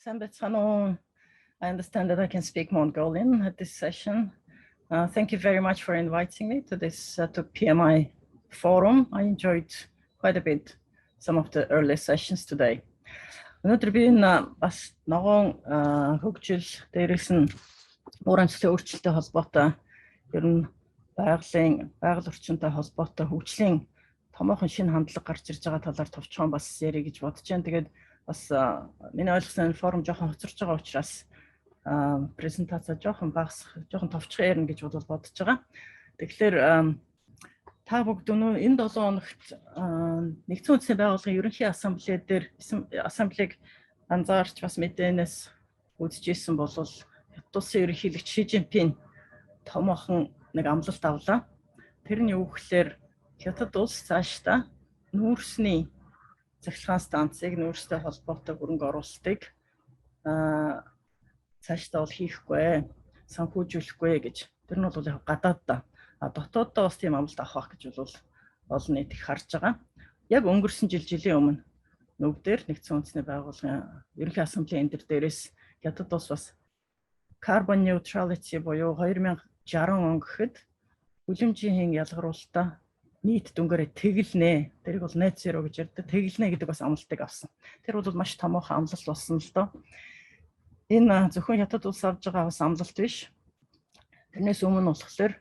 Сайн байцгаана уу? I understand that I can speak Mongolian at this session. Thank you very much for inviting me to this to PMI forum. I enjoyed quite a bit some of the early sessions today. Өнөөдөр би энэ бас ногоон хөгжил дээрээс нь уур амьсгалын өөрчлөлттэй холбоотой ер нь байгаль орчинтой холбоотой хөгжлийн томоохон шинэ хандлага гарч ирж байгаа талаар товчхон бас ярих гэж бодож байна. Тэгээд бас миний ойлгосон форум жоохон хоцорч байгаа учраас презентацаа жоохон багасгах, жоохон товчхон ярина гэж бодож байгаа. Тэгэхээр та бүгд энэ 7 хоногт Нэгдсэн үндэсний байгууллагын ерөнхий ассамблей дээр ассамблеиг анзаарч бас мэдээнээс үзчихсэн бол Хятад улсын ерөнхийлөгч Ши Жинпин томоохон нэг амлалт авлаа. Тэр нь юу гэхээр Хятад улс цаашдаа нүүрсний цахилгаан станцыг нүүрстэй холбоотой хөрөнгө оруулалтыг цаашдаа бол хийхгүй, санхүүжүүлэхгүй гэж. Тэр нь бол яг гадааддаа дотооддоо бас тийм амлалт авах гэж бол олон нийт их харж байгаа. Яг өнгөрсөн жилийн өмнө Нүбдэр Нэгдсэн үндэсний байгууллагын ерөнхий ассамблеийн энэ дээрээс Хятад улс бас carbon neutrality буюу 2060 он гэхэд хүлэмжийн ялгаруулалтаа нийт дүнгээрээ тэглэнэ. Тэрийг бол net zero гэж ярьдаг. Тэглэнэ гэдэг бас амлалтыг авсан. Тэр бол маш томоохон амлалт болсон л доо. Энэ зөвхөн Хятад улс авж байгаа бас амлалт биш. Тэрнээс өмнө болохоор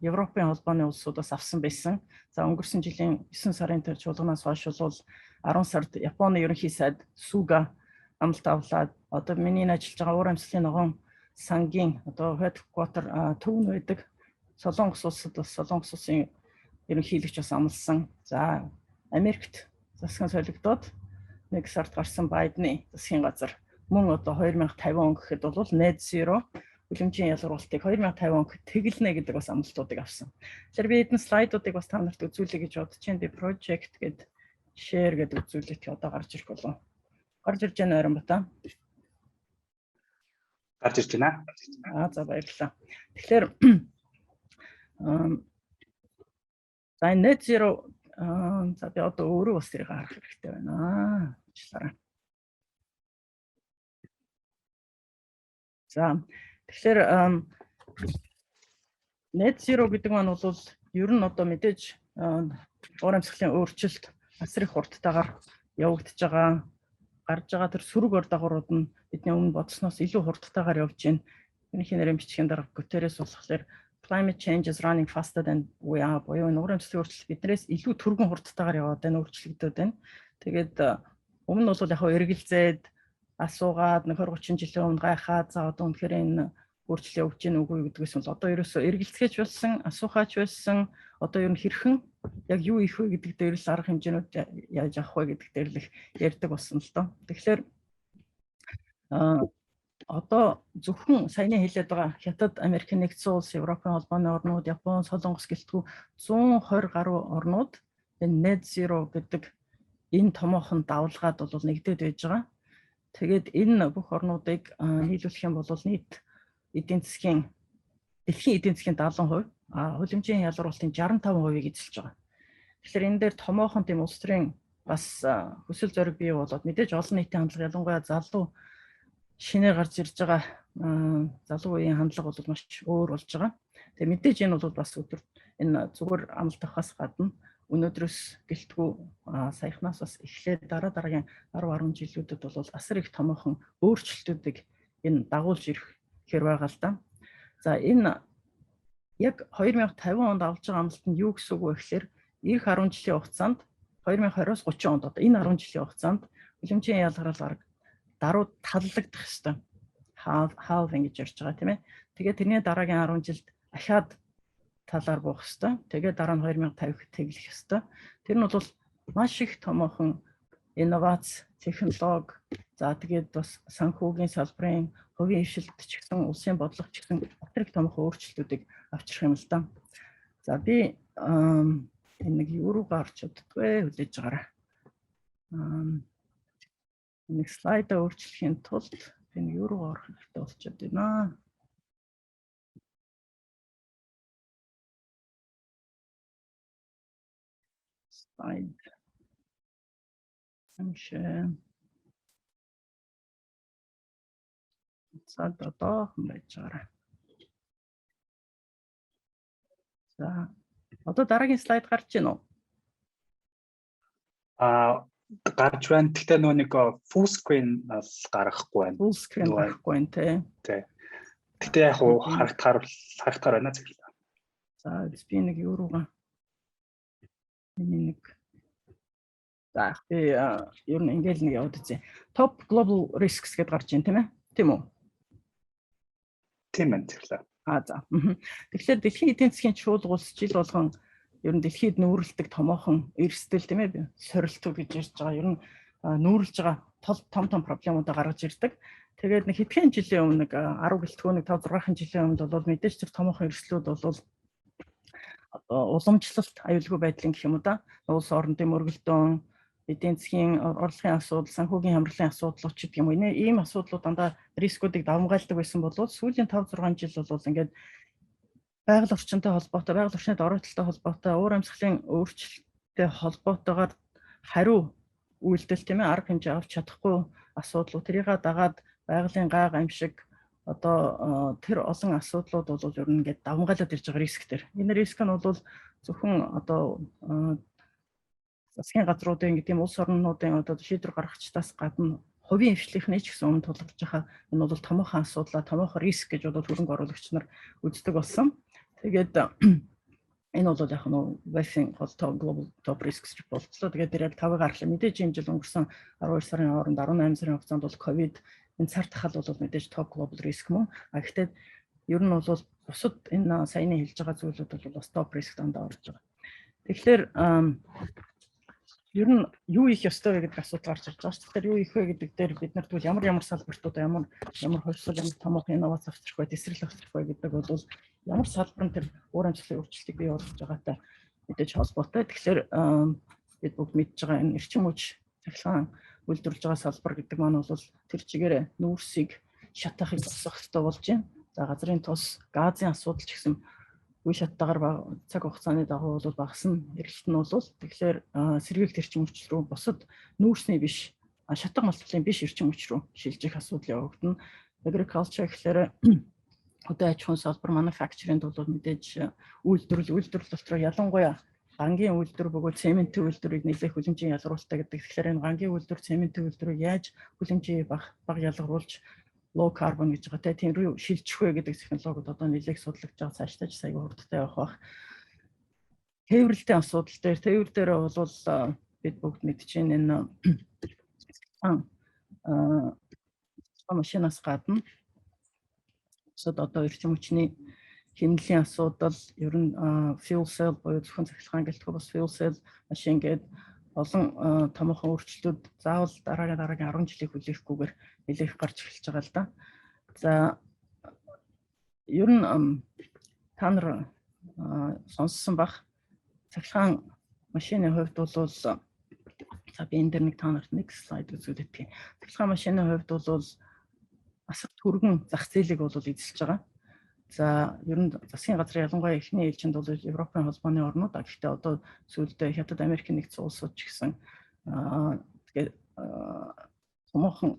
Европын холбооны улсууд бас авсан байсан. За өнгөрсөн жилийн 9 сарын тэр чуулганаас хойш бол 10 сард Японы ерөнхий сайд Суга амлалт авлаа. Одоо миний ажиллаж байгаа уур амьсгалын ногоон сангийн одоо headquarter төвн байдаг Солонгос улсад бас Солонгос улсын ерөнхийлөгч бас амласан. За Америкт засгийн солигдоод 1 сард гарсан Байдны засгийн газар мөн одоо 2050 он гэхэд бол net zero хүлэмжийн ялгаруулалтыг 2050 он гэхэд тэглэнэ гэдэг бас амлалтуудыг авсан. Тэгэхээр би эдгээр слайдуудыг бас та нарт үзүүлэе гэж бодож байна. Би project гэдэг share гэдэг үзүүлэлт одоо гарч ирэх болов. Гарч ирж байна Оренбата. Гарч ирж байна. За баярлалаа. Тэгэхээр за net zero за би одоо өөрөө бас тэрийг харах хэрэгтэй байна. За тэгэхээр net zero гэдэг маань бол ер нь одоо мэдээж уур амьсгалын өөрчлөлт асар их хурдтайгаар явагдаж байгаа. Гарч байгаа тэр сөрөг ор дагаврууд нь бидний өмнө бодсноос илүү хурдтайгаар явж байна. Энэхийн нэрийн бичгийн дарга Гутеррес болохоор climate change is running faster than we are. Буюу уур амьсгалын өөрчлөлт биднээс илүү түргэн хурдтайгаар яваад байна, өөрчлөгдөд байна. Тэгээд өмнө нь бол яг эргэлзээд асуугаад 20-30 жилийн өмнө гайхаад за одоо үнэхээр энэ өөрчлөлт явж гин үгүй гэдгээс бол одоо ерөөсөө эргэлзгээж болсон, асуухаач байсан, одоо ер нь хэрхэн яг юу их вэ гэдэг дээр л арга хэмжээнүүд яаж авах вэ гэдэг дээр л их ярьдаг болсон л доо. Тэгэхээр одоо зөвхөн саяны хэлээд байгаа Хятад, Америк нэгдсэн улс, Европын холбооны орнууд, Япон, Солонгос гэлтгүү 120 гаруй орнууд энэ net zero гэдэг энэ томоохон давлгаад бол нэгдээд байж байгаа. Тэгээд энэ бүх орнуудыг нийлүүлэх юм бол нийт дэлхийн эдийн засгийн 70%, хүлэмжийн ялгаруулалтын 65%-ийг эзэлж байгаа. Тэгэхээр энэ дээр томоохон тийм улс төрийн бас хүсэл зориг бий болоод мэдээж олон нийтийн хандлага ялангуяа залуу шинээр гарч ирж байгаа залуу үеийн хандлага бол маш өөр болж байгаа. Тэгээ мэдээж энэ бол бас өдөр энэ зүгээр амлалт авахаас гадна өнөөдрөөс гэлтгүү саяхнаас бас эхлээд дараагийн 10 жилүүдэд бол асар их томоохон өөрчлөлтүүдийг энэ дагуулж ирэх хэр байгаа л да. За энэ яг 2050 онд авж байгаа амлалт нь юу гэсэн үг вэ гэхээр эх 10 жилийн хугацаанд 2020-оос 30 онд одоо энэ 10 жилийн хугацаанд хүлэмжийн ялгаруулалт даруй таллагдах хэвээр halving гэж ярьж байгаа тийм ээ. Тэгээд тэрний дараагийн 10 жилд ахаад талаар буух хэвээр. Тэгээд дараа нь 2050-д тэглэх хэвээр. Тэр нь бол маш их томоохон инновац, технологи, за тэгээд бас санхүүгийн салбарын хувийн хвшилт ч гэсэн улсын бодлого ч гэсэн их томоохон өөрчлөлтүүдийг авчрах юм л да. За би энэ нэг юуруугаар орчоддгүй хүлээж байгаарай. Нэг слайдаа өөрчлөхийн тулд би нэг юуруугаар орох хэрэгтэй болчиход байна. Slide. За одоохон байж байгаарай. За одоо дараагийн слайд гарч байна уу? Гарч байна. Гэхдээ нөгөө нэг full screen бас гарахгүй байна. Full screen гарахгүй байна тий. Гэхдээ яг уу харагдахаар байна зэрэг. За би нэг юу руугаа нэг за би ер нь ингээл нэг яваад үзье. Top global risks гэдээ гарч байна тийм ээ? Тийм үү? Тийм байна зэрэг. За. Тэгэхээр дэлхийн эдийн засгийн чуулгуулс жил болгон ер нь дэлхийд нүүрэлдэг томоохон эрсдэл тийм ээ сорилтууд гэж ярьж байгаа. Ер нь нүүрлж байгаа том проблемуудаа гаргаж ирдэг. Тэгээд нэг хэдхэн жилийн өмнө 10 гэлтгөө нэг 5-6 жилийн өмнө бол мэдээж тэр томоохон эрсдлүүд бол уламжлалт аюулгүй байдлын гэх юм уу да. Улс орнуудын мөргөлдөөн, эдийн засгийн орлогын асуудал, санхүүгийн хямралын асуудлууд ч гэх юм уу. Ийм асуудлууд дандаа рискүүдийг давмгайлдаг байсан бол сүүлийн 5-6 жил бол ингээд байгаль орчинтой холбоотой, байгаль орчны дөрвөлттэй холбоотой, уур амьсгалын өөрчлөлттэй холбоотойгоор хариу үйлдэл тийм ээ арга хэмжээ авч чадахгүй асуудлууд тэрийг дагаад байгалийн гай гамшиг одоо тэр олон асуудлууд бол ер нь ингээд давмгайлаад ирж байгаа риск төр. Энэ риск нь бол зөвхөн одоо засгийн газруудын гэдэг юм улс орнуудын одоо шийдвэр гаргагчдаас гадна хувийн хвшлийнхний ч гэсэн өмнө тулгарч байгаа энэ бол томоохон асуудал, томоохон риск гэж бол хөрөнгө оруулагч нар үздэг болсон. Тэгээд энэ бол яг нь WEF-ийн global top risks болцлоо. Тэгээд тэр яг 5-ыг гарлаа. Мэдээж энэ жил өнгөрсөн 12 сарын хооронд 18 сарын хугацаанд бол ковид энэ цар тахал бол мэдээж top global risk мөн. Гэхдээ ер нь бол бусад энэ саяны хэлж байгаа зүйлүүд бол бас top risk дандаа орж байгаа. Тэгэхээр ер нь юу их ёстой вэ гэдэг асуудал гарч ирж байгаа шүү. Тэгэхээр юу их вэ гэдэг дээр бид нар тэгвэл ямар салбартууд ямар хувьсгал ямар томоохон инновац авчрах бай, тесрэл авчрах бай гэдэг бол ямар салбар нь тэр уур амьсгалын өөрчлөлтийг бий болгож байгаатай мэдээж холбоотой. Тэгэхээр бид бүгд мэдж байгаа энэ эрчим хүч цахилгаан үйлдвэрлэж байгаа салбар гэдэг маань бол тэр чигээрээ нүүрсийг шатахыг зогсоох хэрэгтэй болж байна. За газрын тус газын асуудал ч гэсэн үе шаттайгаар цаг хугацааны дагуу бол багасна. Эргэлт нь бол тэгэхээр сэргийлт эрчим хүч рүү бусад нүүрсний биш шатах малтлалын биш эрчим хүч рүү шилжих асуудал явагдана. Agriculture гэхээр одоо аж ахуйн салбар manufacturing бол мэдээж үйлдвэрлэл дотор ялангуяа гангийн үйлдвэр бөгөөд цементийн үйлдвэрийг нэлээд хүлэмжийн ялгаруулалтаа гэдэг. Тэгэхээр энэ гангийн үйлдвэр цементийн үйлдвэрийг яаж хүлэмжийн бага ялгаруулж low carbon гэж байгаа тийм рүү шилжих вэ гэдэг технологиуд одоо нэлээд судлагдж байгаа цаашдаа ч сая хурдтай явах бах. Тээвэрлэлтийн асуудал дээр тээвэр дээр бол бид бүгд мэдчихээн энэ машинаас гадна одоо эрчим хүчний хэмнэлийн асуудал ер нь fuel cell буюу зөвхөн цахилгаан гэлтгүй бас fuel cell машин гэдэг олон томоохон өөрчлөлтүүд заавал дараагийн 10 жилийн хүлээхгүйгээр нэлээх гарч эхэлж байгаа л да. За ер нь та нар сонссон бах цахилгаан машины хувьд бол за би энэ дээр нэг та нарт нэг слайд үзүүлдэг. Цахилгаан машины хувьд бол асар түргэн зах зээлийг бол эзэлж байгаа. За ер нь засгийн газрын ялангуяа эхний ээлжинд бол Европын холбооны орнууд гэхдээ одоо сүүлдээ Хятад Америкийн нэгдсэн улсууд ч гэсэн тэгээд томоохон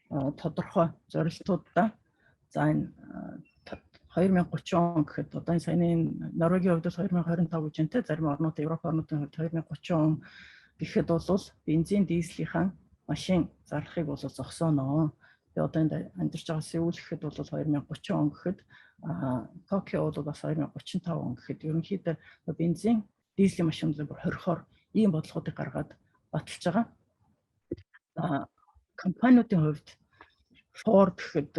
тодорхой зорилтуудаа за энэ 2030 он гэхэд одоо энэ саяны Норвегийн хувьд 2025 гэж энэ зарим орнууд Европ орнуудын хувьд 2030 он гэхэд бол бензин дизелийнхаа машин зарлахыг бол зогсооно. Одоо энд амьдарч байгаа Сеул гэхэд бол 2030 он гэхэд Токио бол бас 2035 он гэхэд ерөнхийдөө бензин дизелийн машинууд бүр хорихоор ийм бодлогуудыг гаргаад баталж байгаа. Компаниудын хувьд Ford гэхэд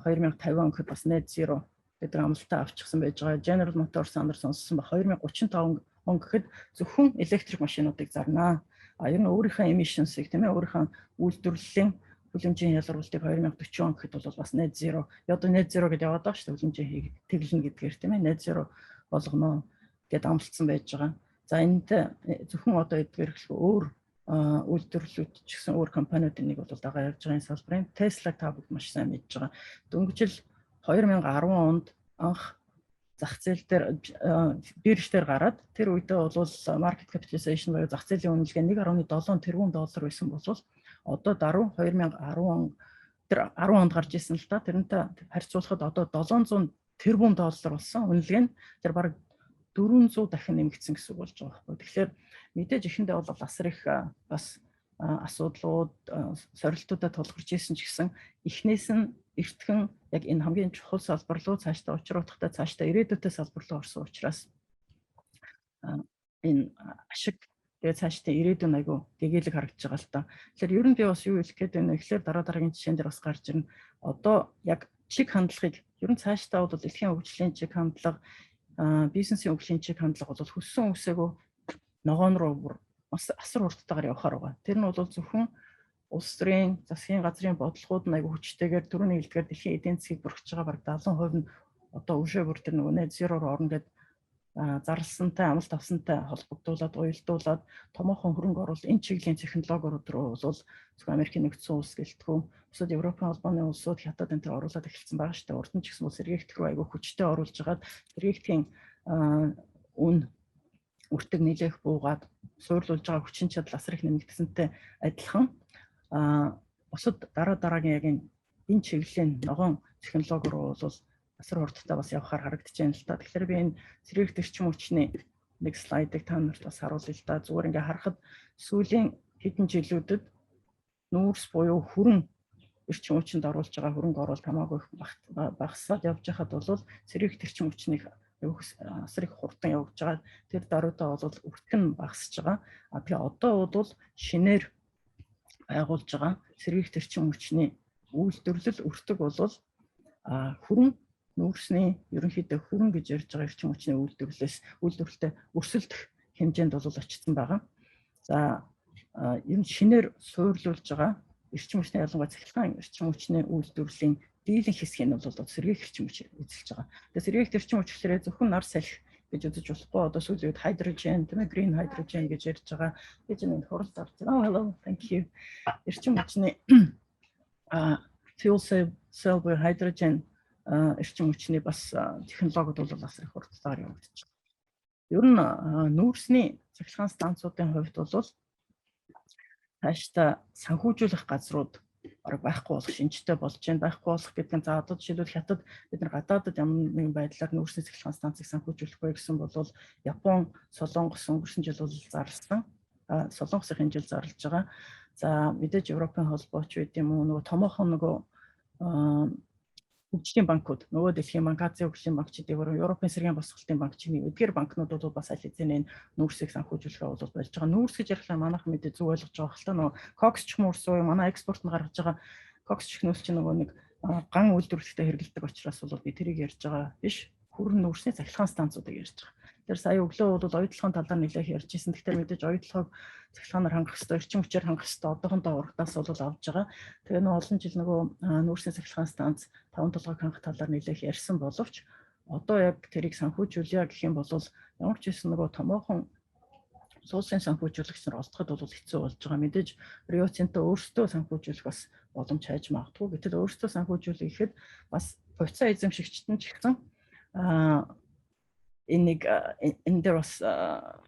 2050 он гэхэд бас net zero гэдэг амлалтаа авчихсан байж байгаа. General Motors андар сонссон ба 2035 он гэхэд зөвхөн электрик машинуудыг зарнаа. Ер нь өөрийнхөө emissions-ыг тийм ээ өөрийнхөө үйлдвэрлэлийн хүлэмжийн ялгаруулалтыг 2040 он гэхэд бол бас net zero. Одоо net zero гэдээ яваад байгаа шүү дээ. Хүлэмжийн тэглэнэ гэдгээр тийм ээ net zero болгоно гэдээ амлалтсан байж байгаа. За энд зөвхөн одоо эдгээр өөр үйлдвэрлэлүүд ч гэсэн өөр компаниудын нэг бол дагаа явж байгаа салбарын Tesla та бүгд маш сайн мэдж байгаа. Дөнгөж 2010 онд анх зах зээл дээр бирж дээр гараад тэр үедээ бол market capitalization буюу зах зээлийн үнэлгээ 1.7 тэрбум доллар байсан бол одоо даруй 2010 он тэр 10 онд гарч ирсэн л да. Тэрнтэй харьцуулахад одоо 700 тэрбум доллар болсон. Үнэлгээ нь тэр бараг 400 дахин нэмэгдсэн гэсэн үг болж байгаа байхгүй. Тэгэхээр мэдээж ихэндээ бол асар их бас асуудлууд сорилтуудад тулгарч ирсэн ч гэсэн эхнээс нь эртхэн яг энэ хамгийн чухал салбар руу цаашдаа учруулахтай цаашдаа ирээдүйтэй салбар руу орсон учраас энэ ашиг тэгээ цаашдаа ирээдүйн айгу гэгээлэг харагдаж байгаа л та. Тэгэхээр ер нь би бас юу хэлэх гээд байна вэ гэхээр дараагийн жишээн дээр бас гарч ирнэ. Одоо яг чиг хандлагыг ер нь цаашдаа бол дэлхийн хөгжлийн чиг хандлага, бизнесийн хөгжлийн чиг хандлага бол хүссэн үсээгөө ногоон руу бүр бас асар хурдтайгаар явахаар байгаа. Тэр нь бол зөвхөн улс төрийн засгийн газрын бодлогууд нь айгу хүчтэйгээр түрүүний хэлдгээр дэлхийн эдийн засгийг бүрхэж байгаа бараг 70% нь одоо өшөө бүр тэр нөгөө net zero руу орно гэдэг зарласантай амлалт авсантай холбогдуулаад уялдуулаад томоохон хөрөнгө оруулалт энэ чиглэлийн технологиуд руу бол зөвхөн Америкийн нэгдсэн улс гэлтгүү бусад Европын холбооны улсууд хятад энэ төр оруулаад эхэлсэн байгаа шүү дээ. Урд нь ч гэсэн улс эргээгдэх рүү айгүй хүчтэй оруулж хагаад эргээгдэхийн үн үртэг нэлээх буугаад суурлуулж байгаа хүчин чадал асар их нэмэгдсэнтэй адилхан бусад дараагийн яг энэ чиглэлийн ногоон технологи руу бол асар хурдтай бас явахаар харагдаж байна л та. Тэгэхээр би энэ сэргээх эрчим хүчний нэг слайдыг та нарт бас харуулъя л да. Зүгээр ингээ харахад сүүлийн хэдэн жилүүдэд нүүрс буюу хүрэн эрчим хүчинд оруулж байгаа хөрөнгө оруулалт хамаагүй багасаад явж байхад бол сэргээх эрчим хүчний асар их хурдан явж байгаа. Тэр даруйдаа бол өртгөн багасж байгаа. Тэгээ одоо бол шинээр байгуулж байгаа сэргээх эрчим хүчний үйлдвэрлэл өртөг бол хүрэн нүүрсний ерөнхийдөө хүрэн гэж ярьж байгаа эрчим хүчний үйлдвэрлэлтэй өрсөлдөх хэмжээнд бол очсон байгаа. За ер нь шинээр суурлуулж байгаа эрчим хүчний ялангуяа цахилгаан эрчим хүчний үйлдвэрлэлийн дийлэн хэсэг нь бол сэргээх эрчим хүч эзэлж байгаа. Тэгээ сэргээх эрчим хүч гэхээр зөвхөн нар салхи гэж үзэж болохгүй. Одоо сүүлийн үед hydrogen, тийм ээ, green hydrogen гэж ярьж байгаа. Гэж нэг хурал зарж байгаа. Hello, thank you. Эрчим хүчний fuel cell буюу hydrogen эрчим хүчний бас технологиуд бол бас их хурдтайгаар явагдаж байна. Ер нь нүүрсний цахилгаан станцуудын хувьд бол цаашдаа санхүүжүүлэх газрууд бараг байхгүй болох шинжтэй болж байна. Байхгүй болох гэдэг нь за одоо жишээлбэл хятад бид нар гадаадад ямар нэгэн байдлаар нүүрсний цахилгаан станцыг санхүүжүүлэхгүй гэсэн бол Япон, Солонгос өнгөрсөн жил бол зарласан. Солонгосын энэ жил зарлж байгаа. За мэдээж Европын холбооч байт юм уу нөгөө томоохон нөгөө хөгжлийн банкуд нөгөө дэлхийн банк, Азийн хөгжлийн банк ч гэдэг Европын сэргийн босголтын банк чимээ эдгээр банкнууд бол бас аль хэзээ нүүрсийг санхүүжүүлэхээ бол болж байгаа. Нүүрс гэж ярихлаа манайхан мэдээ зөв ойлгож байгаа хэл та нөгөө кокс ч мөрс уу манай экспорт нь гаргаж байгаа кокс чихнүүс чинь нөгөө нэг ган үйлдвэрлэлтэд хэрэглэдэг учраас бол би тэрийг ярьж байгаа биш. Хүрэн нүүрсний цахилгаан станцуудыг ярьж байгаа. Тэр сая өглөө бол оюутлогын талаар нэлээх ярьж ирсэн. Тэгэхээр мэдээж оюутлогыг цахилгаанаар хангах хэрэгтэй, эрчим хүчээр хангах хэрэгтэй. Одоохондоо урагдаас бол авж байгаа. Тэгээ нэг олон жил нөгөө нүүрсний цахилгаан станц 5-7-ыг хангах талаар нэлээх ярьсан боловч одоо яг тэрийг санхүүжүүлъя гэх юм бол ямар ч байсан нөгөө томоохон суулсын санхүүжүүлэгч нар олдоход бол хэцүү болж байгаа. Мэдээж Rio Tinto өөрсдөө санхүүжүүлэх бас боломж хайж магадгүй. Гэтэл өөрсдөө санхүүжүүлэх гэхэд бас хувьцаа эзэмшигчтэн ч гэсэн энэ дээр бас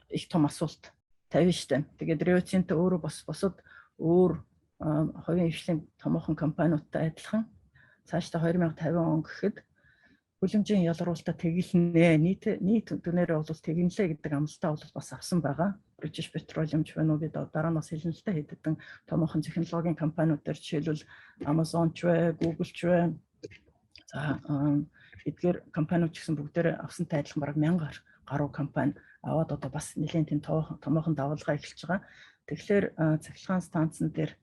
их том асуулт тавина штэ. Тэгээд Rio Tinto өөрөө бас бусад өөр хувийн хвшлийн томоохон компаниудтай адилхан цаашдаа 2050 он гэхэд хүлэмжийн ялгаруулалтаа тэглэнэ. Нийт дүнээрээ бол тэгнэлээ гэдэг амлалтаа бол бас авсан байгаа. British Petroleum ч байна уу бид дараа нь бас хэлнэ л дээ хэдэн томоохон технологийн компаниуд дээр жишээлбэл Amazon ч вэ, Google ч вэ. За эдгээр компаниуд ч гэсэн бүгдээрээ авсантай адилхан бараг 1000 гаруй компани аваад одоо бас нэлээд тийм томоохон давалгаа эхэлж байгаа. Тэгэхээр цахилгаан станцн дээр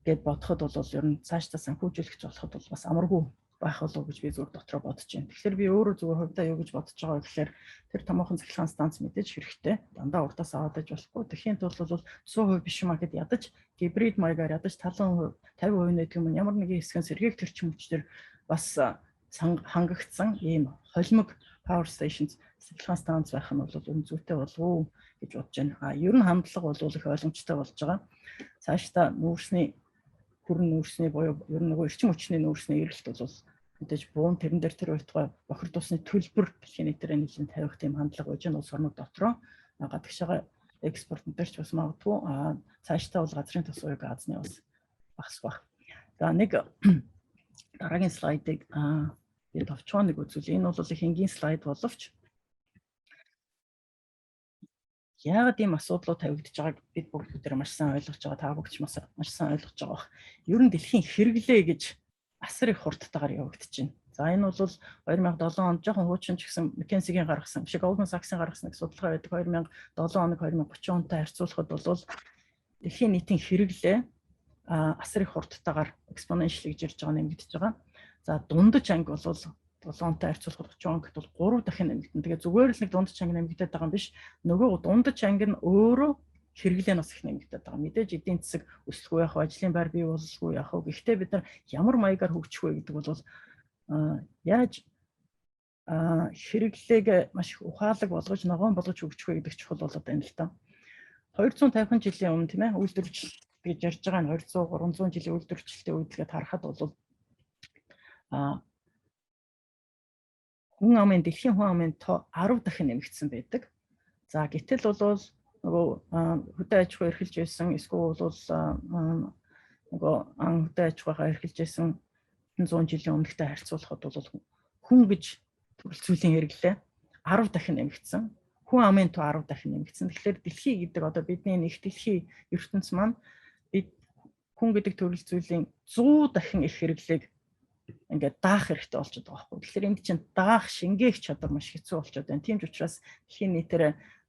гээд бодоход бол ер нь цаашдаа санхүүжүүлэгч болоход бол бас амаргүй байх болов уу гэж би зүгээр дотроо бодож байна. Тэгэхээр би өөрөө зүгээр хувьдаа юу гэж бодож байгаа гэхээр тэр томоохон цахилгаан станц мэдээж хэрэгтэй. Дандаа урдаас аваад иж болохгүй. Тэхийн тулд бол 100% биш юм а гэд ядаж гибрид маягаар ядаж 70%, 50% гэдэг юм ямар нэгэн хэсгэн сэргээх төрчин хүчээр бас хангагдсан ийм холимог power stations цахилгаан станц байх нь бол зүйтэй болов уу гэж бодож байна. Ер нь хандлага бол их ойлгомжтой болж байгаа. Цаашдаа хүрэн нүүрсний буюу ер нь нөгөө эрчим хүчний нүүрсний эргэлт бол мэдээж буун тэрэн дээр тэр байтугай бохирдуулсны төлбөр дэлхийн нийтээр нэлээд тавих тийм хандлага байж энэ улс орнууд дотроо гадагшаага экспорт дээр ч бас магадгүй цаашдаа бол газрын тос уяг Азны бас багас баг. За нэг дараагийн слайдыг би товчхон нэг үзүүл. Энэ бол их энгийн слайд боловч яагаад ийм асуудлууд тавигдж байгааг бид бүгд маш сайн ойлгож байгаа. Та бүгд маш сайн ойлгож байгаа бах. Ер нь дэлхийн хэрэглээ гэж асар их хурдтайгаар явагдаж байна. За энэ бол 2007 онд жоохон хуучин ч гэсэн McKinsey-гийн гаргасан, биш Goldman Sachs-ийн гаргасан нэг судалгаа байдаг. 2007 оног 2030 онтой харьцуулахад бол дэлхийн нийтийн хэрэглээ асар их хурдтайгаар exponential гэж ирж байгаа нэмэгдэж байгаа. За дундаж анги бол 7 онтой харьцуулахад 30 онд бол 3 дахин нэмэгдэн. Тэгээ зүгээр л нэг дундаж анги нэмэгдээд байгаа юм биш. Нөгөө дундаж анги нь өөрөө хэрэглээ нас их нэмэгдээд байгаа. Мэдээж эдийн засаг өсөлгүй явах, ажлын байр бий болсгүй явах. Гэхдээ бид нар ямар маягаар хөгжих вэ гэдэг бол яаж хэрэглээг маш их ухаалаг болгож, ногоон болгож хөгжих вэ гэдэг чухал болоод байна л та. 250 жилийн өмнө тийм ээ үйлдвэрчлэл гэж ярьж байгаа нь 200 300 жилийн үйлдвэрчлэлтийн үедлгээд харахад бол дэлхийн хүн амын тоо 10 дахин нэмэгдсэн байдаг. За гэтэл бол нөгөө хөдөө аж ахуй эрхэлж байсан, эсвэл бол нөгөө хөдөө аж ахуйгаа эрхэлж байсан 100 жилийн өмнөхтэй харьцуулахад бол хүн гэж төрөлцөөлийн хэрэглээ 10 дахин нэмэгдсэн. Хүн амын тоо 10 дахин нэмэгдсэн. Тэгэхээр дэлхий гэдэг одоо бидний нэг дэлхийн ертөнц маань бид хүн гэдэг төрөлцөөлийн 100 дахин их хэрэглээг ингээд даах хэрэгтэй болчиход байгаа байхгүй. Тэгэхээр энд чинь даах, шингээх чадвар маш хэцүү болчиход байна. Тийм ч учраас дэлхийн нийтээр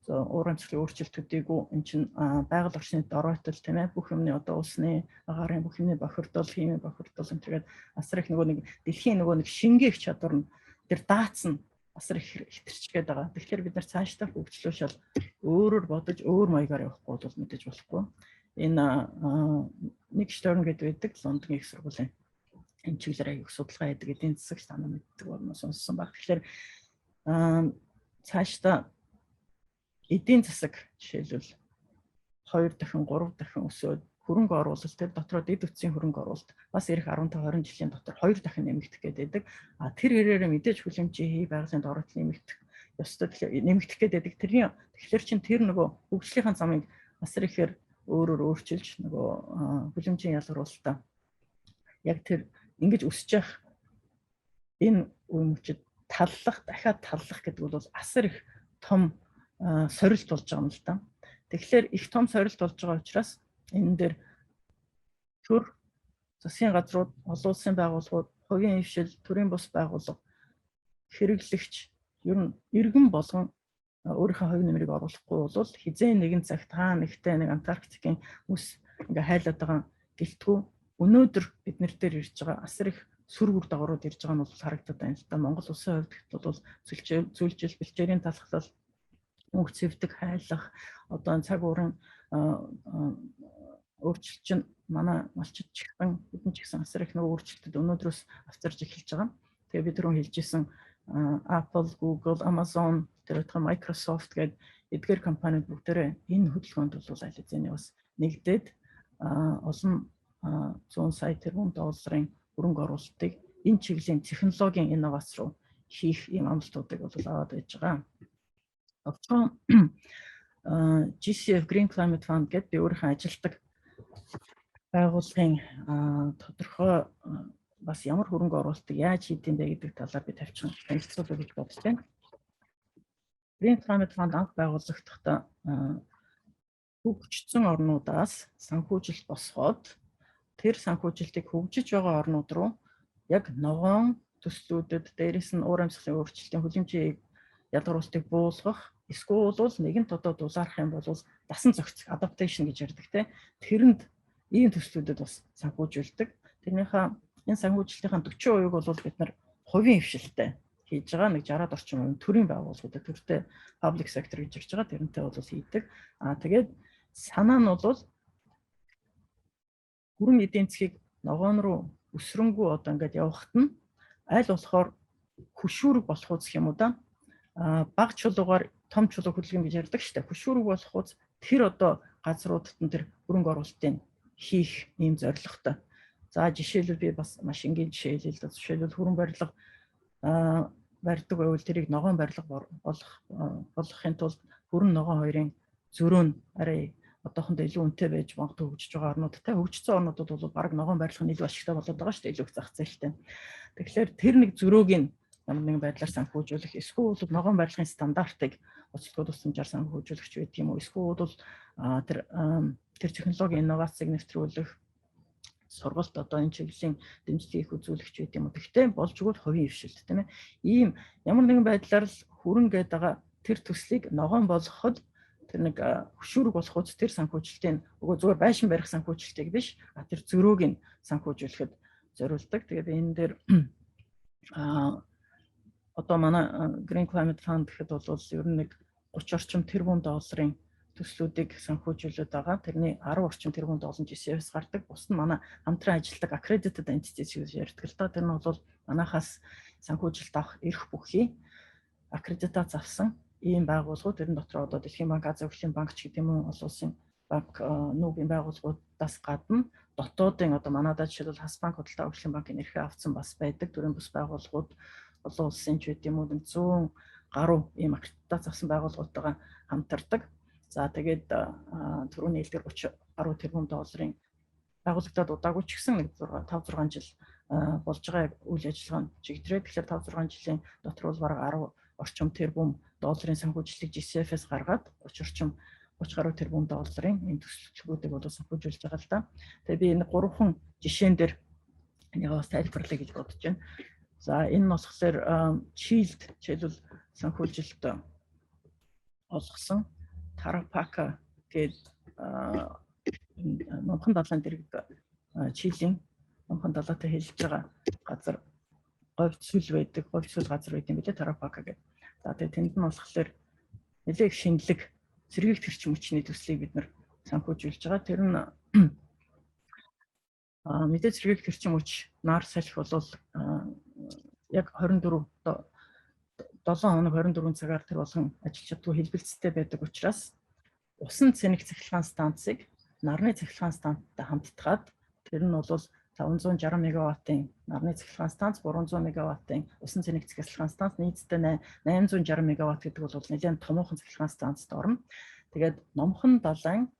уур амьсгалын өөрчлөлтүүдийг энэ чинь байгаль орчны доройтол тийм ээ бүх юмны одоо улсны агаарын бүх юмны бохирдол, химийн бохирдол энэ тэгээд асар их нөгөө нэг дэлхийн нөгөө нэг шингээх чадвар нь тэр даацсан асар их хэтэрчгээд байгаа. Тэгэхээр бид нар цаашдаа хөгжлөөшөл өөрөөр бодож өөр маягаар явахгүй бол мэдээж болохгүй. Энэ нэг Шторн гэдэг байдаг Лондонгийн их сургуулийн энэ чиглэлээр их судалгаа хийдэг эдийн засаг санаа мэддэг болно сонссон баг. Тэгэхээр цаашдаа эдийн засаг жишээлбэл 2 дахин 3 дахин өсөөд хөрөнгө оруулалт тэр дотроо дэд үтсийн хөрөнгө оруулалт бас ирэх 15-20 жилийн дотор 2 дахин нэмэгдэх гэдэг. Тэр хэрээр мэдээж хүлэмжийн байгалийн доройт нэмэгдэх ёстой нэмэгдэх гэдэг. Тэгэхээр чин тэр нөгөө хөгжлийн замыг асар ихээр өөрөөр өөрчилж нөгөө хүлэмжийн ялгаруулалтаа яг тэр ингэж өсөж явах энэ үе мөчид дахиад таллах гэдэг бол асар их том сорилт болж байгаа юм л да. Тэгэхээр их том сорилт болж байгаа учраас энэ дээр төр засгийн газрууд, олон улсын байгууллагууд, хувийн хвшил, төрийн бус байгууллага хэрэглэгч ер нь иргэн болгон өөрийнхөө хувь нэмрийг оруулахгүй бол хизээ нэгэн цагт нэгтэй нэг Антарктикийн ус ингээ хайлаад байгаа гэлтгүү өнөөдөр бид нар дээр ирж байгаа асар их сүр үр дагаврууд ирж байгаа нь бол харагдаад байна л да. Монгол улсын хувьд бол зүйлжил бэлчээрийн талхлал мөнгө цэвдэг хайлах одоо цаг уурын өөрчлөлт чинь манай малчид чихэн бидний ч гэсэн асар их нэг өөрчлөлтөд өнөөдрөөс авчирж эхэлж байгаа. Тэгээ бид түрүүн хэлжсэн Apple, Google, Amazon, Microsoft гэдэг эдгээр компаниуд бүгдээрээ энэ хөдөлгөөнд бол аль хэзээний бас нэгдээд олон 100 сая тэрбум долларын хөрөнгө оруулалтыг энэ чиглэлийн технологийн инновац руу хийх юм амлалтуудыг бол аваад байж байгаа. Оцхон GCF Green Climate Fund гэдэг би өөрийнхөө ажилтдаг байгууллагын тодорхой бас ямар хөрөнгө оруулалтыг яаж хийдэм бэ гэдэг талаар би тавьчихсан танилцуулъя гэж бодож байна. Green Climate Fund анх байгуулагдахдаа хөгжсөн орнуудаас санхүүжилт босгоод тэр санхүүжилтийг хөгжиж байгаа орнууд руу яг ногоон төслүүдэд дээрээс нь уур амьсгалын өөрчлөлтийн хүлэмжийн ялгаруулалтыг буулгах эсвэл нэгэнт одоо дулаарах юм бол дасан зохицох adaptation гэж ярьдаг те. Тэрэнд ийм төслүүдэд бас санхүүжүүлдэг. Тэрнийхээ энэ санхүүжилтийн 40% бол бид нар хувийн хвшилтэй хийж байгаа. Нэг 60-аад орчим хувийн төрийн байгууллагуудад төртэй public sector гэж ярьж байгаа. Тэрнтэй бол хийдэг. Тэгээд санаа нь бол хүрэн эдийн засгийг ногоон руу өсрөнгөө одоо ингээд явахт нь аль болохоор хөшүүрэг болох үз гэх юм уу да. Бага чулуугаар том чулуу хөдөлгөөн гэж ярьдаг шүү дээ. Хөшүүрэг болох үз тэр одоо газруудад нь тэр хөрөнгө оруулалтыг хийх ийм зорилготой. За жишээлбэл би бас маш энгийн жишээ хэлээ л да. Жишээлбэл хөрөнгө барилга барьдаг байвал тэрийг ногоон барилга болгохын тулд хөрөн ногоон хоёрын зөрөө нь арай одоохондоо илүү үнэтэй байж магадгүй хөгжиж байгаа орнуудтай хөгжсөн орнуудад бол баг ногоон барилга нь илүү ашигтай болоод байгаа шүү дээ, илүү их зах зээлтэй. Тэгэхээр тэр нэг зөрөөг нь ямар нэгэн байдлаар санхүүжүүлэх, эсвэл ногоон барилгын стандартыг оцлогоо тусламжаар санхүүжүүлэх гэдэг юм уу, эсвэл бол тэр технологийн инновацийг нэвтрүүлэх, сургалт одоо энэ чиглэлийн дэмжлэг их үзүүлэгч гэдэг юм уу. Гэхдээ болж өгвөл хувийн хвшилт тийм ээ. Ийм ямар нэгэн байдлаар л хүрэн гээд байгаа тэр төслийг ногоон болгоход тэр нэг хөшүүрэг болоход тэр санхүүжилтийн өгөө зүгээр байшин барих санхүүжилтийг биш, тэр зөрөөг нь санхүүжүүлэхэд зориулдаг. Тэгээд энэ дээр одоо манай Green Climate Fund гэхэд бол ер нь нэг 30 орчим тэрбум долларын төслүүдийг санхүүжүүлээд байгаа. Тэрний 10 орчим тэрбум доллар GCF-с гардаг. Бус нь манай хамтран ажилладаг accredited entities гэж ярьдаг л та. Тэр нь бол манайхаас санхүүжилт авах эрх бүхий аккредитац авсан ийм байгууллагууд. Тэрэн дотор одоо Дэлхийн банк, Азийн хөгжлийн банк ч гэдэг юм уу, олон улсын банк нүүбийн байгууллагуудаас гадна дотоодын одоо манайдаа жишээлбэл Хас банк, Худалдаа хөгжлийн банкын эрхээ авсан бас байдаг. Төрийн бус байгууллагууд олон улсын ч гэдэг юм уу 100 гаруй ийм аккредитац авсан байгууллагуудтайгаа хамтардаг. За тэгээд түрүүний хэлдгээр 30 гаруй тэрбум долларын байгууллагад удаагүй ч гэсэн нэг 5-6 жил болж байгаа үйл ажиллагаа чигдрээ. Тэгэхээр 5-6 жилийн дотор бол бараг 10 орчим тэрбум долларын санхүүжилтийг GCF-с гаргаад 30 гаруй тэрбум долларын энэ төслүүдийг бол санхүүжүүлж байгаа л да. Тэгээд би энэ 3 жишээн дээр энийг бас тайлбарлая гэж бодож байна. За энэ нь болохоор Shield жишээлбэл санхүүжилт олгосон Tarapacá гэдэг номхон далайн дэргэд Чилийн номхон далайтай хэлж байгаа газар говьд сүл байдаг, говьд сүл газар байдаг юм билээ Tarapacá гэдэг. За тэгээд тэнд нь болохоор нэлээд шинэлэг сэргийлт хэрчим хүчний төслийг бид нэр санхүүжүүлж байгаа. Тэр нь мэдээж сэргийлт хэрчим хүч нар салхи бол яг 24 7 хоног 24 цагаар тэр болгон ажиллаж чаддгүй хэлбэлцтэй байдаг учраас усан цэник цахилгаан станцыг нарны цахилгаан станцтай хамтдаад тэр нь бол 560 мегаваттын нарны цахилгаан станц, 300 мегаваттын усан цэник цахилгаан станц, нийтдээ 860 мегаватт гэдэг бол нэлээд томоохон цахилгаан станцд орно. Тэгээд номхон далайн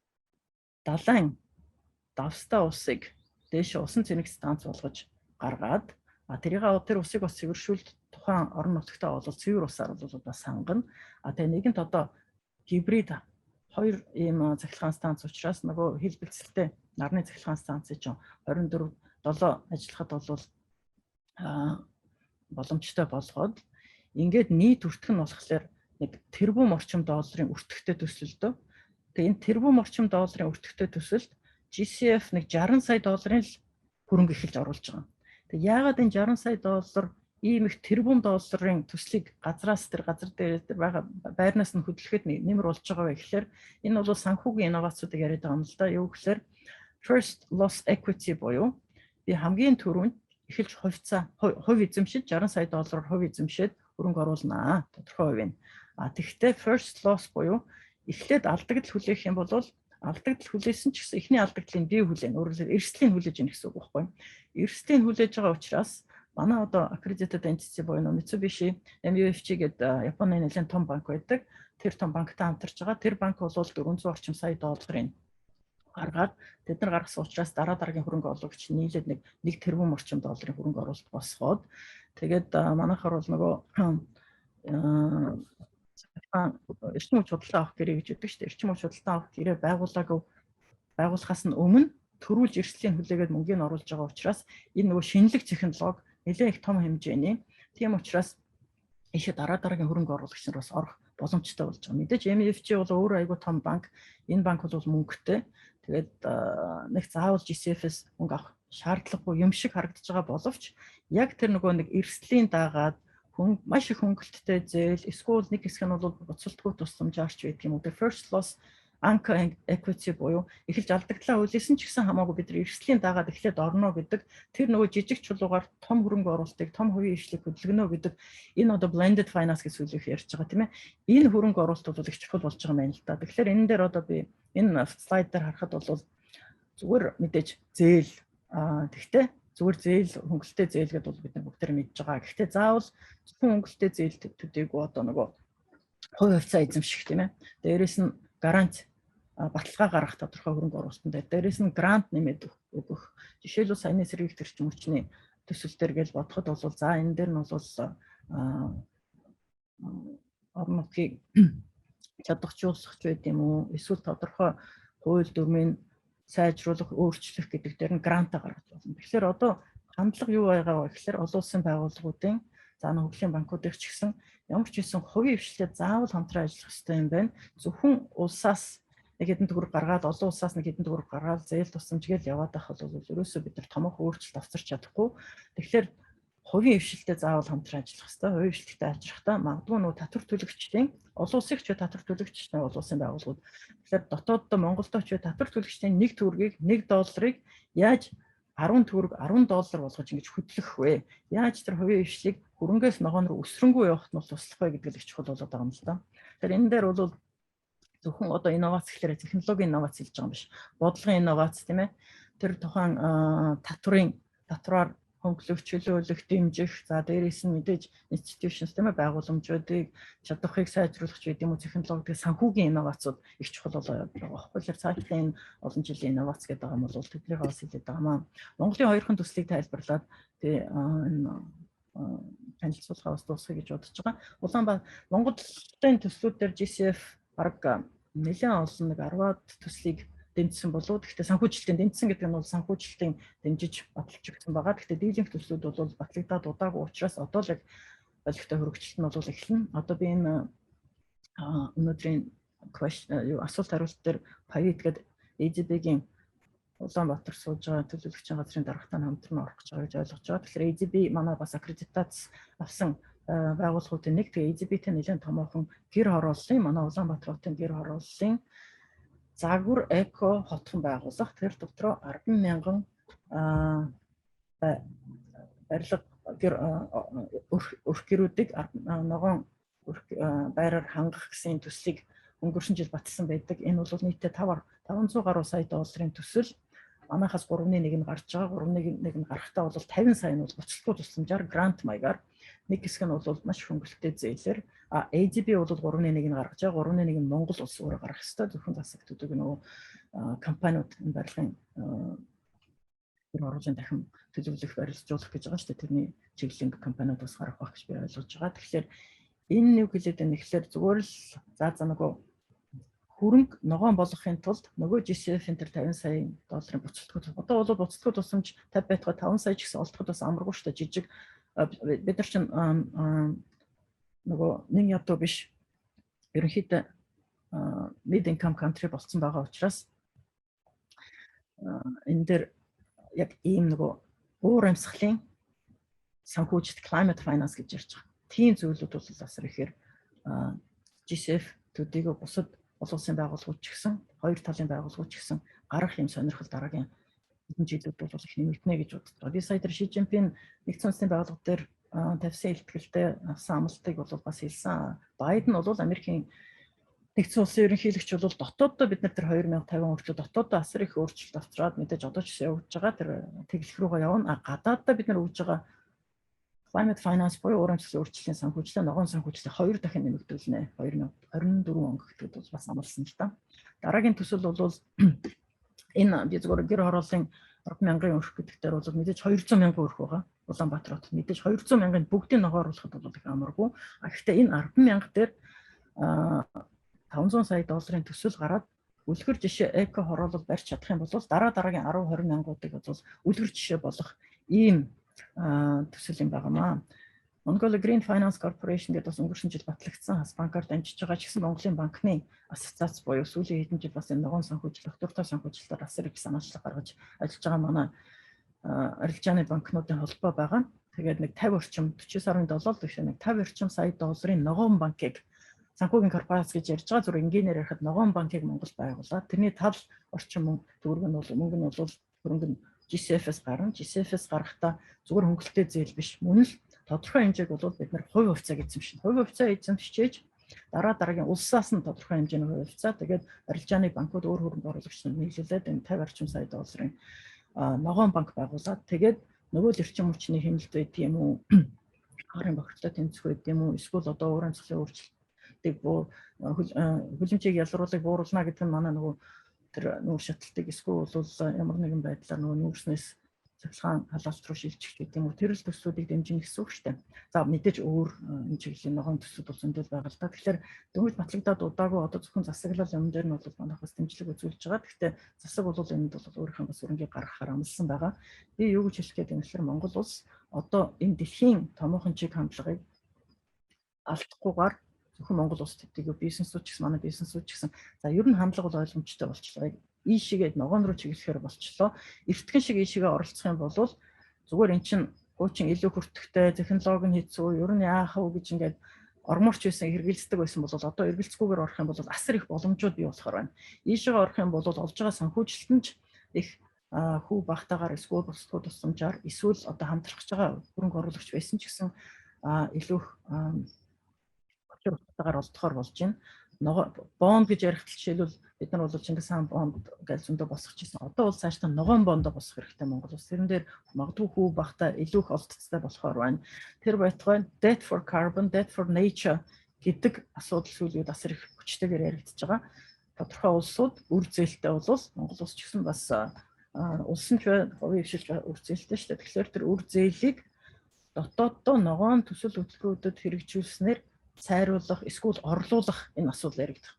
давстаа усыг дээш усан цэник станц болгож гаргаад тэр усыг бас цэвэршүүлэлт тухайн орон нутгтаа бол цэвэр усаар бол бас сангана. Тэгээ нэгэнт одоо гибрид хоёр ийм цахилгаан станц учраас нөгөө хэлбэлцэлтэй нарны цахилгаан станцыг чинь 24/7 ажиллахад бол боломжтой болгоод ингээд нийт өртөх нь болохоор нэг тэрбум орчим долларын өртөхтэй төсөлдөө. Тэгээ энэ тэрбум орчим долларын өртөхтэй төсөлд GCF нэг 60 сая долларын л хөрөнгө эхэлж оруулж байгаа. Тэгээ яагаад энэ 60 сая доллар ийм их тэрбум долларын төслийг газар дээр байгаа байрнаас нь хөдлөхөд нэмэр болж байгаа вэ гэхээр энэ бол санхүүгийн инновацуудыг яриад байгаа юм л да. Юу гэхээр first loss equity буюу би хамгийн түрүүнд эхэлж хувь эзэмшиж 60 сая доллараар хувь эзэмшээд хөрөнгө оруулнаа тодорхой хувь нь. Тэгэхдээ first loss буюу эхлээд алдагдал хүлээх юм бол алдагдал хүлээсэн ч гэсэн эхний алдагдлыг би хүлээнэ. Өөрөөр хэлбэл эрсдлийг хүлээж ийн гэсэн үг байхгүй. Эрсдлийг хүлээж байгаа учраас манай одоо accredited entity буюу Mitsubishi MUFG гэдэг Японы нэлээд том банк байдаг. Тэр том банктай хамтарч байгаа. Тэр банк бол 400 орчим сая долларын гаргаад тэд нар гаргасан учраас дараагийн хөрөнгө оруулагч нийлээд нэг 1 тэрбум орчим долларын хөрөнгө оруулалт босгоод тэгээд манайхаар бол нөгөө эрчим хүч худалдаа авах гэрээ гэж өгдөг шүү дээ. Эрчим хүч худалдаа авах гэрээ байгуулахаас нь өмнө төрүүлж эрсдлийн хүлээгээд мөнгөний оруулж байгаа учраас энэ нөгөө шинэлэг технологи нэлээд их том хэмжээний. Тийм учраас ийшээ дараагийн хөрөнгө оруулагч нар бас орох боломжтой болж байгаа. Мэдээж MUFG бол өөрөө айгүй том банк. Энэ банк бол мөнгөтэй. Тэгээд нэг заавал GCF-с мөнгө авах шаардлагагүй юм шиг харагдаж байгаа боловч яг тэр нөгөө нэг эрсдлийн дагаад маш их хөнгөлөлттэй зээл эсвэл нэг хэсэг нь бол буцалтгүй тусламжаарч байдаг юм уу. The first loss anchor equity буюу эхэлж алдагдлаа хүлээсэн ч гэсэн хамаагүй бид нар эрсдлийн дагаад эхлээд орно гэдэг тэр нөгөө жижиг чулуугаар том хөрөнгө оруулалтыг том хувийн хвшлийг хөдөлгөнө гэдэг энэ одоо blended finance гэж сүлжээх ярьж байгаа тийм ээ. Энэ хөрөнгө оруулалт бол их чухал болж байгаа юм байна л да. Тэгэхээр энэ дээр одоо би энэ слайд дээр харахад бол зүгээр мэдээж зээл тэгтээ зүгээр зээл хөнгөлөлттэй зээл гэдэг бол бид нар бүгд мэдж байгаа. Гэхдээ заавал зөвхөн хөнгөлөлттэй зээл төдийгүй одоо нөгөө хувь хувьцаа эзэмших тийм ээ. Дээрээс нь гарант баталгаа гаргах тодорхой хөрөнгө оруулалтын дээр дээрээс нь грант нэмээд өгөх. Жишээлбэл саяны сэргийлэх эрчим хүчний төсөл төр гэж бодоход бол за энэ дээр нь бол орон нутгийг чадварчуулах ч байд юм уу, эсвэл тодорхой хууль дүрмийн сайжруулах, өөрчлөх гэдэг дээр нь грантаа гаргаж болно. Тэгэхээр одоо хандлага юу байгаа вэ гэхээр олон улсын байгууллагуудын хөгжлийн банкуудын ч гэсэн ямар ч хэсэн хувийн хвшлээ заавал хамтран ажиллах хэрэгтэй юм байна. Зөвхөн улсаас нэг хэдэн төгрөг гаргаад, олон улсаас нэг хэдэн төгрөг гаргаад зээл тусламжгээл яваад байх бол ерөөсөө бид нар томоохон өөрчлөлт авчирч чадахгүй. Тэгэхээр хувийн хвшлээ заавал хамтран ажиллах хэрэгтэй. Хувийн хвшлэгтэй ажиллахдаа магадгүй нөгөө татвар төлөгчдийн олон улсын ч татвар төлөгчтэй олон улсын байгууллагууд. Тэгэхээр дотооддоо Монголдо ч татвар төлөгчдийн $1 төгрөгийг $1 яаж 10 төгрөг 10 доллар болгож ингэж хөдлөх вэ? Яаж тэр хувийн хвшлийг хөрөнгөөс ногоон руу өсрөнгөө явахт нь туслах вэ гэдэг л их чухал болоод байгаа юм л да. Тэгэхээр энэ дээр бол зөвхөн одоо инновац гэхээр технологийн инновац хэлж байгаа юм биш. Бодлогын инновац тийм ээ. Тэр тухайн татвараар хөнгөлөх, чөлөөлөх, дэмжих, за дээрээс нь мэдээж institutions тийм ээ байгууламжуудыг чадварыг сайжруулах ч гэдэм үү технологи санхүүгийн инновацууд их чухал болоод байгаа. Тэгэхээр цаашлаа энэ олон жилийн инновац гэдэг юм бол тэднийг бас хэлээд байгаа маа. Монголын хоёрхан төслийг тайлбарлаад энэ танилцуулга бас дуусгая гэж бодож байгаа. Улаанбаатар Монголын төслүүд дээр GCF баг нэлээд олон нэг 10-аад төслийг дэмжсэн болов. Гэхдээ санхүүжилтийн дэмжсэн гэдэг нь бол санхүүжилтийн дэмжиж баталж өгсөн байгаа. Гэхдээ дийлэнх төслүүд бол батлагдаад удаагүй учраас одоо л яг олигтой хөрөгчлөлт нь бол эхэлнэ. Одоо би энэ өнөөдрийн асуулт хариулт дээр Payit гэдэг EZB-гийн Улаанбаатар сууж байгаа төлөөлөгчийн газрын дарагтаа хамтран орох гэж байгаа гэж ойлгож байгаа. Тэгэхээр EZB манай бас аккредитац авсан байгууллагуудын нэг. Тэгээ EZB-тэй нэлээд томоохон гэр хорооллын манай Улаанбаатар хотын гэр хорооллын Загвар эко хотхон байгууллага. Тэр дотроо 10,000 барилга өрх гэрүүдийг ногоон байраар хангах гэсэн төслийг өнгөрсөн жил баталсан байдаг. Энэ бол нийтдээ 500 гаруй сая долларын төсөл. Манайхаас 3-1 нь гарч байгаа. 3-1 нь гарахтаа бол 50 сая нь бол буцалтгүй тусламжаар грант маягаар нэг хэсэг нь бол маш хөнгөлөлттэй зээлээр AZB бол 3-1 нь гаргаж байгаа. 3-1 нь Монгол улс өөрөө гаргах ёстой. Зөвхөн засагтуудыг нөгөө компаниуд энэ барилгын оруулалтын дахин төлөвлөх барилжуулах гэж байгаа шүү дээ. Тэрний чиглэлийн компаниуд бас гарах байх гэж би ойлгож байгаа. Тэгэхээр энэ нэг хэлээд байна. Тэгэхээр зүгээр л за нөгөө хөрөнгө ногоон болгохын тулд нөгөө GCF-ийн тэр 50 сая долларын буцалтгүй. Одоо бол буцалтгүй тусламж 50 байтугай 5 сая ч гэсэн олдоход бас амаргүй шүү дээ. Жижиг бид нар чинь нөгөө нэг ядуу биш. Ерөнхийдөө mid income country болсон байгаа учраас энэ дээр яг ийм нөгөө уур амьсгалын санхүүжилт climate finance гэж ярьж байгаа. Тийм зүйлүүд бол асар ихээр GCF төдийгөө бусад олон улсын байгууллагууд ч гэсэн хоёр талын байгууллагууд ч гэсэн гарах юм сонирхол дараагийн хэдэн жилүүд бол их нэмэгдэнэ гэж боддог. Би сая тэр Ши Жинпин нэгдсэн улсын байгууллага дээр тавьсан илтгэлтэй авсан амлалтыг бол бас хэлсэн. Байден бол Америкийн нэгдсэн улсын ерөнхийлөгч бол дотооддоо бид нар тэр 2050 хүртэл дотооддоо асар их өөрчлөлт авчираад мэдээж одоо ч явж байгаа тэр тэглэх рүүгээ явна. Гадааддаа бид нар үүж байгаа climate finance буюу уур амьсгалын өөрчлөлийн санхүүжилт, ногоон санхүүжилт 2 дахин нэмэгдүүлнэ. 2024 он гэхэд бол бас амласан л та. Дараагийн төсөл бол энэ би зөвхөн гэр хорооллын 10,000 өрх гэдэг дээр бол мэдээж 200,000 өрх байгаа. Улаанбаатар хотод мэдээж 200,000-ыг бүгдийг ногоо оруулахад бол их амаргүй. Гэхдээ энэ 10,000 дээр 500 сая долларын төсөл гараад үлгэр жишээ эко хороолол барьж чадах юм бол дараагийн 10-20 мянгуудыг бол үлгэр жишээ болох ийм төсөл юм байнамаа. Mongolia Green Finance Corporation гэдэг бас өнгөрсөн жил батлагдсан хас банкар дамжиж байгаа ч гэсэн Монголын банкны ассоциац буюу сүүлийн хэдэн жил бас энэ ногоон санхүүжилт, доктортой санхүүжилтээр асар их санаачлах гаргаж ажиллаж байгаа манай арилжааны банкнуудын холбоо байгаа. Тэгээд нэг 50 орчим 49.7 биш нэг 50 орчим сая долларын ногоон банкыг санхүүгийн корпорац гэж ярьж байгаа. Зүр энгийнээр ярихад ногоон банкыг Монголд байгуулад тэрний тал орчим төгрөг нь бол хөрөнгө нь GCF-ээс гарна. GCF-ээс гарахдаа зүгээр хөнгөлөлттэй зээл биш. Мөн л тодорхой хэмжээг бол бид нар хувь хувьцаа эзэмшнэ. Хувь хувьцаа эзэмшиж дараагийн улсаас нь тодорхой хэмжээний хувь хувьцаа тэгээд арилжааны банкуд өөр хөрөнгө оруулагчид нийлүүлээд энэ 50 орчим сая долларын ногоон банк байгуулад тэгээд нөгөө л эрчим хүчний хэмнэлт байт юм уу? Харын бохирдлоо тэмцэх байт юм уу? Эсвэл одоо уур амьсгалын өөрчлөлт шатлалтыг хүлэмжийг ялруулыг бууруулна гэдэг нь манай нөгөө тэр нүүр шатлалтыг эсвэл ямар нэгэн байдлаар нөгөө нүүрснээс цахилгаан халаалт руу шилжих гэдэг юм уу тэр л төслүүдийг дэмжинэ гэсэн үг шүү дээ. За мэдээж өөр энэ чиглэлийн ногоон төсүүд бол зөндөл байгаа л та. Тэгэхээр дөнгөж батлагдаад удаагүй одоо зөвхөн засаглал юм дээр нь бол манайхаас дэмжлэг үзүүлж байгаа. Гэхдээ засаг бол энд бол өөрийнхөө бас өрнгийг гаргахаар амласан байгаа. Би юу гэж хэлэх гээд юм гэхээр Монгол улс одоо энэ дэлхийн томоохон чиг хандлагыг алдахгүйгээр зөвхөн Монгол улс төдийгүй бизнесүүд ч гэсэн манай бизнесүүд ч гэсэн за ер нь хандлага бол ойлгомжтой болчихлоо. Ийшээгээд ногоон руу чиглэхээр болчлоо. Эртхэн шиг ийшээгээ оролцох юм бол зүгээр эн чинь хуучин илүү хүртэхтэй технологи нь хэцүү ер нь яах вэ гэж ингээд орморч байсан хэрэгэлцдэг байсан бол одоо эргэлцгүйгээр орох юм бол асар их боломжууд бий болохоор байна. Ийшээгээ орох юм бол олж байгаа санхүүжилтэн ч их хүү багтаагаар эсвэл бусдууд тусламжаар эсвэл одоо хамтрах гэж байгаа хөрөнгө оруулагч байсан ч гэсэн илүү утгаар олдохоор болж байна. Бонд гэж ярих жишээлбэл бид нар бол Чингис хаан бонд гэж зөндөө босгож ирсэн. Одоо бол цааш та ногоон бондо босгох хэрэгтэй Монгол улс. Тэрэн дээр магадгүй хүү багтаа илүү их олдцтой болохоор байна. Тэр байтугай debt for carbon, debt for nature гэдэг асуудал сүүлийн үед асар их хүчтэйгээр яригдчихэж байгаа. Тодорхой улсууд үр зээлтэй бол Монгол улс ч гэсэн бас улсын хувийн хвшилж үр зээлтэй шүү дээ. Тэгэхээр тэр үр зээлийг дотооддоо ногоон төсөл хөтөлбөрүүдэд хэрэгжүүлснээр сайруулах эсвэл орлуулах энэ асуудал яригдах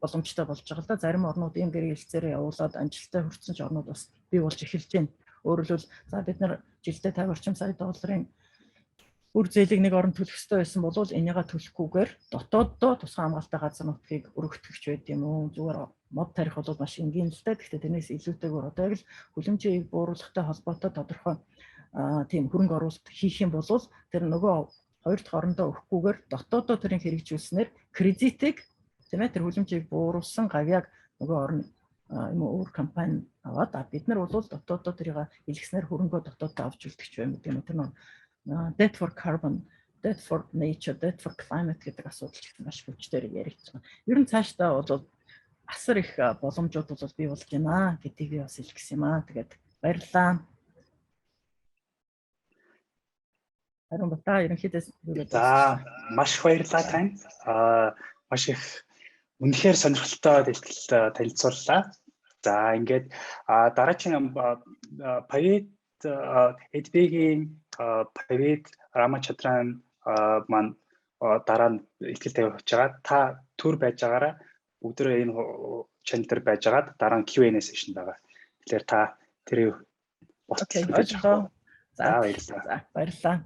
боломжтой болж байгаа л да. Зарим орнууд ийм гэрэлцээрээ явуулаад амжилттай хүрсэн ч орнууд бас бий болж эхэлж байна. Өөрөөр хэлбэл за бид нар жилдээ 50 орчим сая долларын үр зээлийг нэг орнд төлөх ёстой байсан бол энийгээ төлөхгүйгээр дотооддоо тусгай хамгаалалттай газар нутгийг өргөтгөгч байд юм уу? Зүгээр мод тарих бол маш энгийн л да. Гэхдээ тэрнээс илүүтэйгээр одоо яг л хүлэмжийг бууруулахтай холбоотой тодорхой тийм хөрөнгө оруулалт хийх юм бол тэр нөгөө хоёр дахь орондоо өгөхгүйгээр дотооддоо тэрийг хэрэгжүүлснээр кредитийг тийм ээ тэр хүлэмжийг бууруулсан гавьяаг нөгөө орн юм уу өөр компани аваад бид нар бол дотооддоо тэрийг илгэснээр хөрөнгөө дотооддоо авч үлдэх юм гэдэг нь тэр debt for carbon, debt for nature, debt for climate гэдэг асуудал ч маш хүчээр яригдж байгаа. Ер нь цаашдаа бол асар их боломжууд бол бий болж байна гэдгийг би бас хэлэх гэсэн юм аа. Тэгээд баярлалаа. Харин бата ерөнхийдөө за маш баярлалаа тань. Маш их үнэхээр сонирхолтой дэлгэл танилцууллаа. За ингээд дараагийн Pavit эдбигийн Pavit Ramachandran маань дараа нь ихтгэл тавьж байгаа. Та төр байж байгаараа бүгдөө энэ чанар дээр байж байгаа. Дараа нь Q&A session байгаа. Тэгэхээр та тэрийг болчихлоо. За баярлалаа.